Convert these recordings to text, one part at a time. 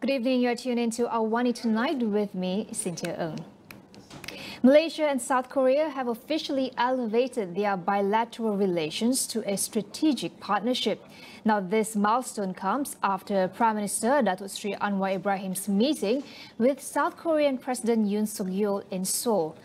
Good evening. You're tuned into AWANI Tonight with me, Cynthia Ng. Malaysia and South Korea have officially elevated their bilateral relations to a strategic partnership. Now, this milestone comes after Prime Minister Datuk Seri Anwar Ibrahim's meeting with South Korean President Yoon Suk-yeol in Seoul.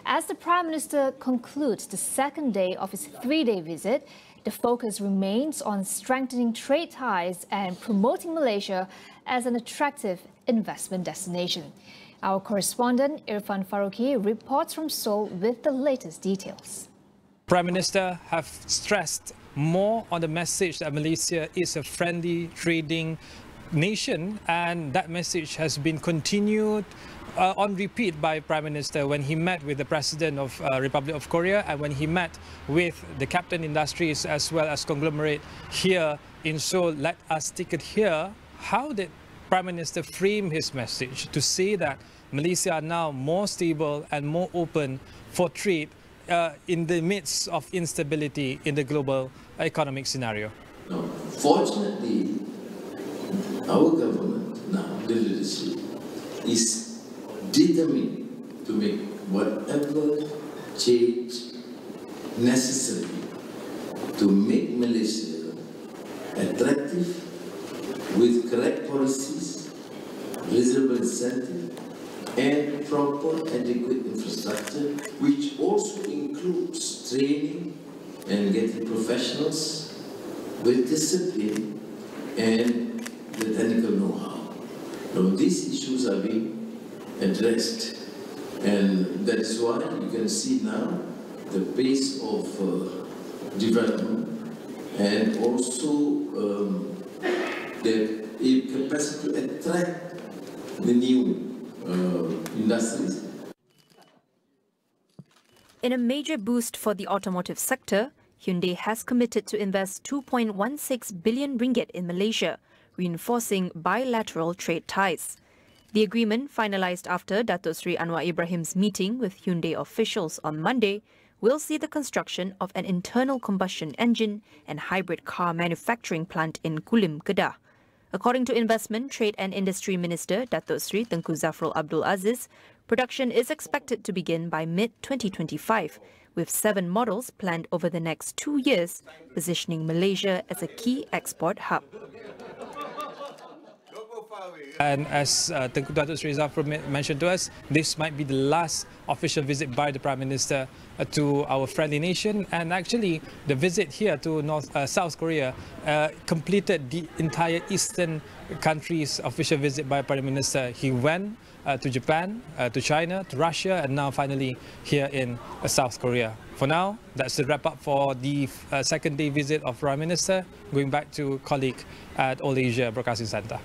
As the Prime Minister concludes the second day of his three-day visit, the focus remains on strengthening trade ties and promoting Malaysia as an attractive investment destination. Our correspondent Irfan Faruqi reports from Seoul with the latest details. Prime Minister have stressed more on the message that Malaysia is a friendly trading nation, and that message has been continued on repeat by Prime Minister when he met with the President of Republic of Korea and when he met with the Captain Industries as well as conglomerate here in Seoul. Let us take it here. How did Prime Minister frame his message to say that Malaysia are now more stable and more open for trade in the midst of instability in the global economic scenario? No, fortunately, our government now, the leadership, is determined to make whatever change necessary to make Malaysia attractive with correct policies, reasonable incentive, and proper adequate infrastructure, which also includes training and getting professionals with discipline and the technical know-how. Now, these issues are being addressed, and that is why you can see now the pace of development and also the capacity to attract the new industries. In a major boost for the automotive sector, Hyundai has committed to invest 2.16 billion ringgit in Malaysia, reinforcing bilateral trade ties. The agreement, finalized after Datuk Seri Anwar Ibrahim's meeting with Hyundai officials on Monday, will see the construction of an internal combustion engine and hybrid car manufacturing plant in Kulim, Kedah. According to Investment, Trade and Industry Minister Datuk Seri Tengku Zafrul Abdul Aziz, production is expected to begin by mid-2025, with 7 models planned over the next 2 years, positioning Malaysia as a key export hub. And as Tengku Datuk Seri Zafrul mentioned to us, this might be the last official visit by the Prime Minister to our friendly nation. And actually, the visit here to South Korea completed the entire Eastern countries' official visit by Prime Minister. He went to Japan, to China, to Russia, and now finally here in South Korea. For now, that's the wrap up for the second day visit of Prime Minister, going back to colleague at All Asia Broadcasting Centre.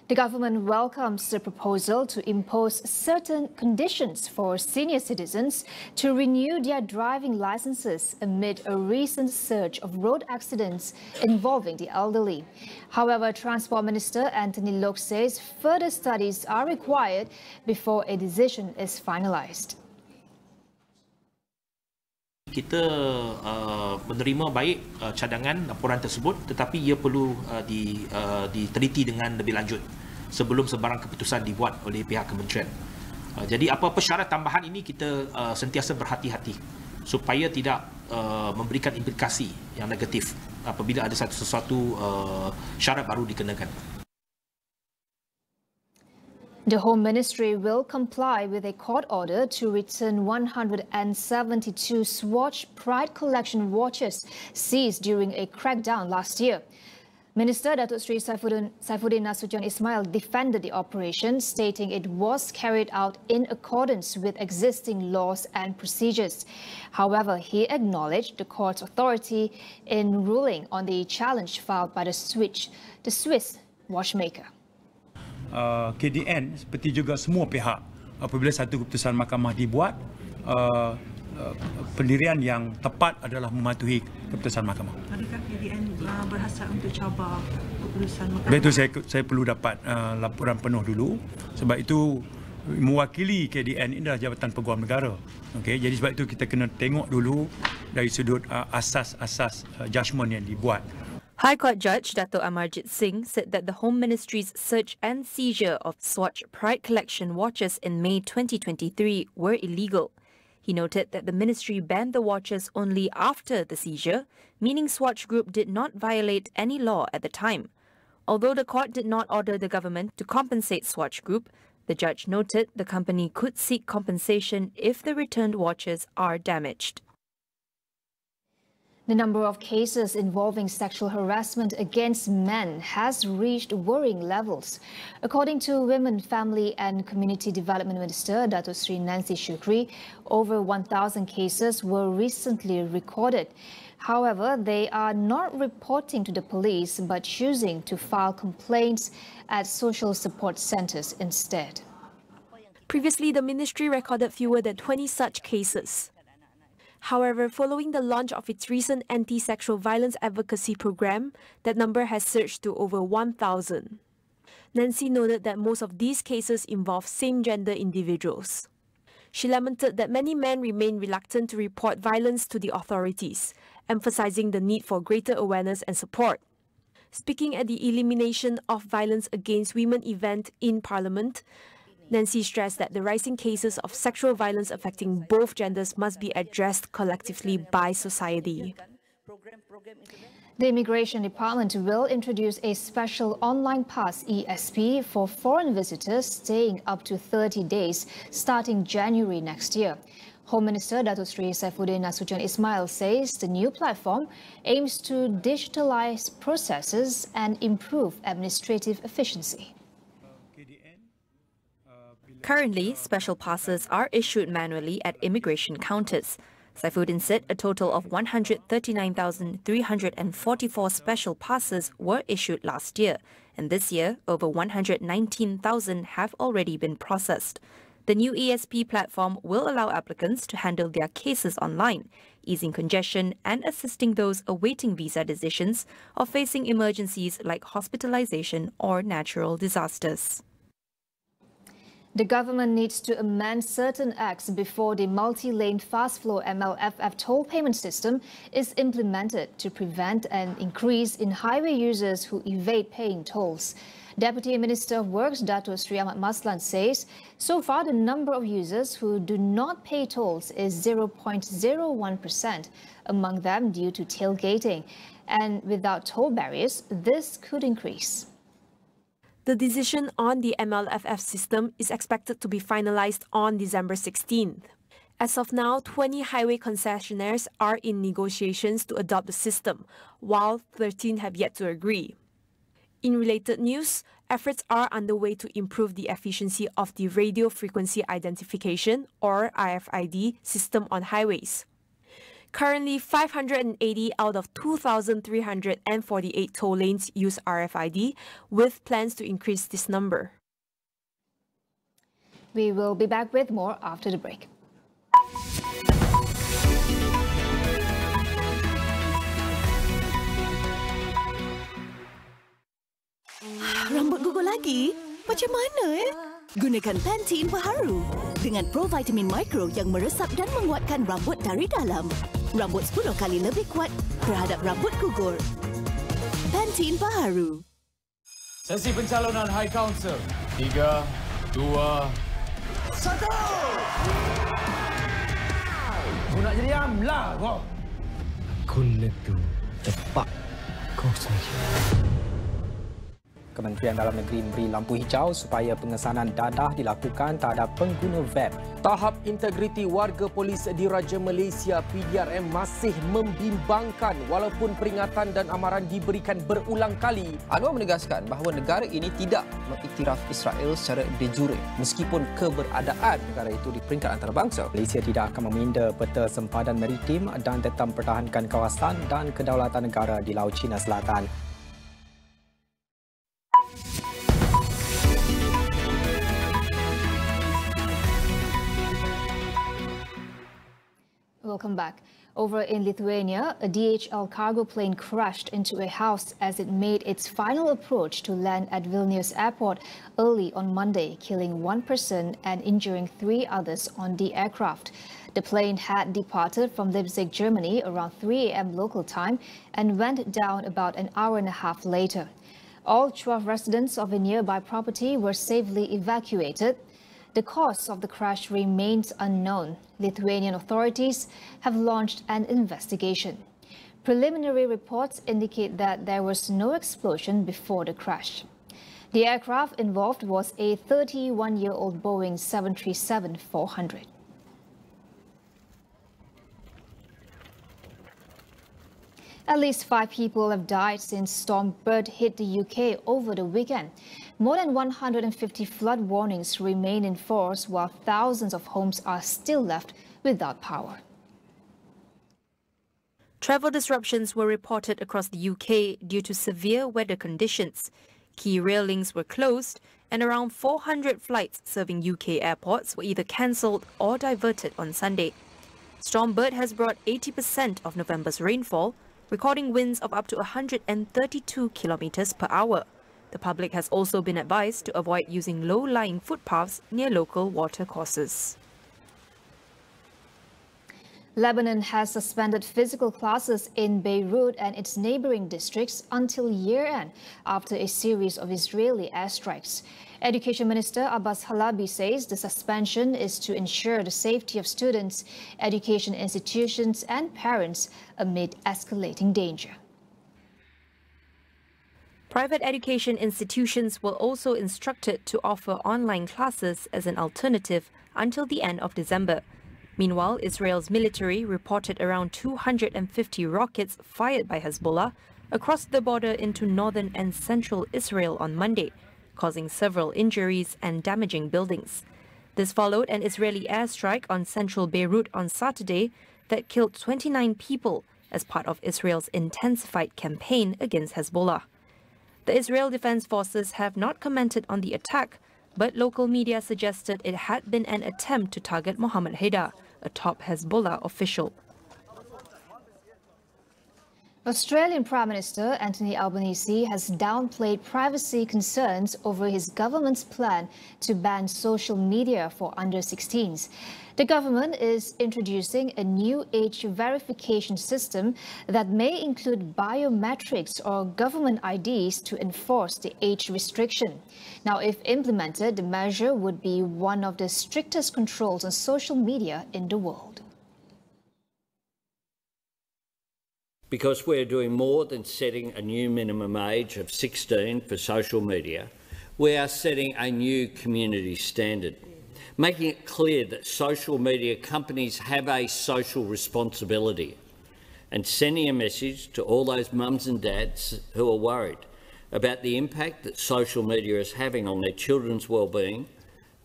The government welcomes the proposal to impose certain conditions for senior citizens to renew their driving licenses amid a recent surge of road accidents involving the elderly. However, Transport Minister Anthony Loke says further studies are required before a decision is finalized. Kita menerima baik cadangan laporan tersebut, tetapi ia perlu diteliti dengan lebih lanjut sebelum sebarang keputusan dibuat oleh pihak kementerian. Jadi apa-apa syarat tambahan ini kita sentiasa berhati-hati supaya tidak memberikan implikasi yang negatif apabila ada sesuatu syarat baru dikenakan. The Home Ministry will comply with a court order to return 172 Swatch Pride Collection watches seized during a crackdown last year. Minister Datuk Seri Saifuddin Nasution Ismail defended the operation, stating it was carried out in accordance with existing laws and procedures. However, he acknowledged the court's authority in ruling on the challenge filed by the Swiss watchmaker. KDN seperti juga semua pihak, apabila satu keputusan mahkamah dibuat, pendirian yang tepat adalah mematuhi keputusan mahkamah. Adakah KDN berhasrat untuk cabar keputusan mahkamah? Betul, saya perlu dapat laporan penuh dulu. Sebab itu mewakili KDN ini adalah Jabatan Peguam Negara. Okay, jadi sebab itu kita kena tengok dulu dari sudut asas-asas judgement yang dibuat. High Court Judge Dato' Amarjit Singh said that the Home Ministry's search and seizure of Swatch Pride Collection watches in May 2023 were illegal. He noted that the ministry banned the watches only after the seizure, meaning Swatch Group did not violate any law at the time. Although the court did not order the government to compensate Swatch Group, the judge noted the company could seek compensation if the returned watches are damaged. The number of cases involving sexual harassment against men has reached worrying levels. According to Women, Family and Community Development Minister Dato' Sri Nancy Shukri, over 1,000 cases were recently recorded. However, they are not reporting to the police but choosing to file complaints at social support centres instead. Previously, the ministry recorded fewer than 20 such cases. However, following the launch of its recent anti-sexual violence advocacy program, that number has surged to over 1,000. Nancy noted that most of these cases involve same-gender individuals. She lamented that many men remain reluctant to report violence to the authorities, emphasizing the need for greater awareness and support. Speaking at the Elimination of Violence Against Women event in Parliament, Nancy stressed that the rising cases of sexual violence affecting both genders must be addressed collectively by society. The Immigration Department will introduce a special online pass ESP for foreign visitors staying up to 30 days starting January next year. Home Minister Dato' Sri Saifuddin Nasution Ismail says the new platform aims to digitalize processes and improve administrative efficiency. Currently, special passes are issued manually at immigration counters. Saifuddin said a total of 139,344 special passes were issued last year, and this year, over 119,000 have already been processed. The new ESP platform will allow applicants to handle their cases online, easing congestion and assisting those awaiting visa decisions or facing emergencies like hospitalization or natural disasters. The government needs to amend certain acts before the multi-lane fast flow MLFF toll payment system is implemented to prevent an increase in highway users who evade paying tolls. Deputy Minister of Works Dato' Sri Ahmad Maslan says so far the number of users who do not pay tolls is 0.01%, among them due to tailgating. And without toll barriers, this could increase. The decision on the MLFF system is expected to be finalized on December 16th. As of now, 20 highway concessionaires are in negotiations to adopt the system, while 13 have yet to agree. In related news, efforts are underway to improve the efficiency of the radio frequency identification, or RFID, system on highways. Currently, 580 out of 2,348 toll lanes use RFID, with plans to increase this number. We will be back with more after the break. Rambut gugur lagi? Macam mana Gunakan Pantene Baharu dengan provitamin mikro yang meresap dan menguatkan rambut dari dalam. Rambut 10 kali lebih kuat terhadap rambut gugur. Pantene Baharu. Sesi pencalonan High Council. 3, 2, 1. Kau nak jadi amlah kau. Kulit tu cepat kau saja. Kementerian Dalam Negeri memberi lampu hijau supaya pengesanan dadah dilakukan terhadap pengguna web. Tahap integriti warga polis di Raja Malaysia PDRM masih membimbangkan walaupun peringatan dan amaran diberikan berulang kali. Anwar menegaskan bahawa negara ini tidak mengiktiraf Israel secara de jure meskipun keberadaan negara itu di peringkat antarabangsa. Malaysia tidak akan meminda peta sempadan maritim dan tetap mempertahankan kawasan dan kedaulatan negara di Laut Cina Selatan. Welcome back. Over in Lithuania, a DHL cargo plane crashed into a house as it made its final approach to land at Vilnius airport early on Monday, killing one person and injuring 3 others on the aircraft. The plane had departed from Leipzig, Germany around 3 a.m. local time and went down about an hour and a half later. All 12 residents of a nearby property were safely evacuated. The cause of the crash remains unknown. Lithuanian authorities have launched an investigation. Preliminary reports indicate that there was no explosion before the crash. The aircraft involved was a 31-year-old Boeing 737-400. At least 5 people have died since Storm Bert hit the UK over the weekend. More than 150 flood warnings remain in force, while thousands of homes are still left without power. Travel disruptions were reported across the UK due to severe weather conditions. Key rail links were closed, and around 400 flights serving UK airports were either cancelled or diverted on Sunday. Storm Bert has brought 80% of November's rainfall, recording winds of up to 132 kilometers per hour. The public has also been advised to avoid using low-lying footpaths near local watercourses. Lebanon has suspended physical classes in Beirut and its neighboring districts until year-end after a series of Israeli airstrikes. Education Minister Abbas Halabi says the suspension is to ensure the safety of students, education institutions and parents amid escalating danger. Private education institutions were also instructed to offer online classes as an alternative until the end of December. Meanwhile, Israel's military reported around 250 rockets fired by Hezbollah across the border into northern and central Israel on Monday, causing several injuries and damaging buildings. This followed an Israeli airstrike on central Beirut on Saturday that killed 29 people as part of Israel's intensified campaign against Hezbollah. The Israel Defense Forces have not commented on the attack, but local media suggested it had been an attempt to target Mohammed Haidar, a top Hezbollah official. Australian Prime Minister Anthony Albanese has downplayed privacy concerns over his government's plan to ban social media for under-16s. The government is introducing a new age verification system that may include biometrics or government IDs to enforce the age restriction. Now, if implemented, the measure would be one of the strictest controls on social media in the world. Because we're doing more than setting a new minimum age of 16 for social media, we are setting a new community standard, making it clear that social media companies have a social responsibility and sending a message to all those mums and dads who are worried about the impact that social media is having on their children's well-being,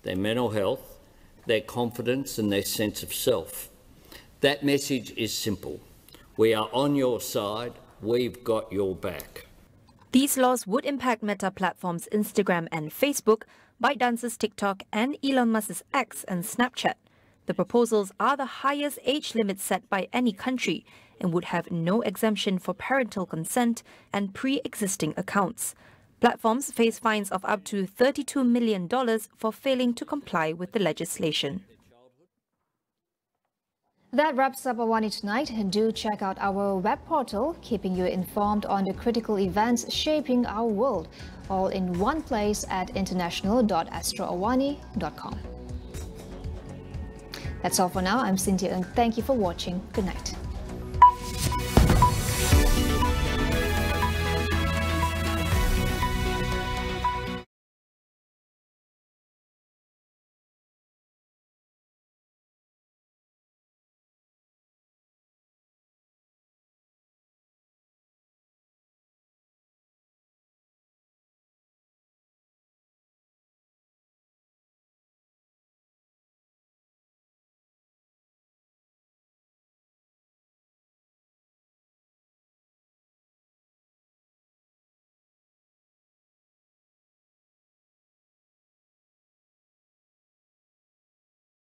their mental health, their confidence and their sense of self. That message is simple. We are on your side. We've got your back. These laws would impact Meta platforms Instagram and Facebook, ByteDance's TikTok and Elon Musk's X and Snapchat. The proposals are the highest age limit set by any country and would have no exemption for parental consent and pre-existing accounts. Platforms face fines of up to $32 million for failing to comply with the legislation. That wraps up AWANI Tonight. Do check out our web portal, keeping you informed on the critical events shaping our world, all in one place at international.astroawani.com. That's all for now. I'm Cynthia Ng. Thank you for watching. Good night.